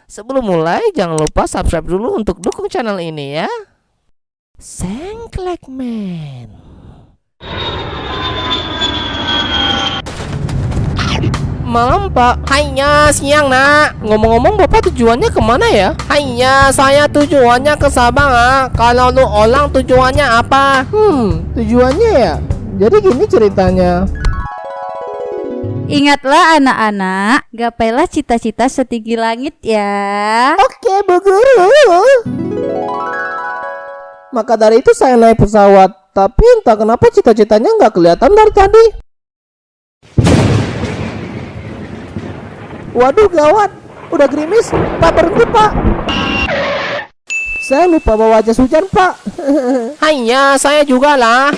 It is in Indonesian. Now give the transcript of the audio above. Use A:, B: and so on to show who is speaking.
A: Sebelum mulai, jangan lupa subscribe dulu untuk dukung channel ini ya. Sengklekman. Malam Pak. Haiya, siang Nak. Ngomong-ngomong Bapak tujuannya kemana ya? Haiya, saya tujuannya ke Sabang Kalau lu orang tujuannya apa?
B: Tujuannya ya? Jadi gini ceritanya.
C: Ingatlah anak-anak, gapailah cita-cita setinggi langit ya.
B: Oke Bu Guru. Maka dari itu saya naik pesawat. Tapi entah kenapa cita-citanya nggak kelihatan dari tadi. Waduh gawat, udah gerimis. Pak berhenti Pak. Saya lupa bawa jas hujan Pak.
A: Haiya, saya juga lah.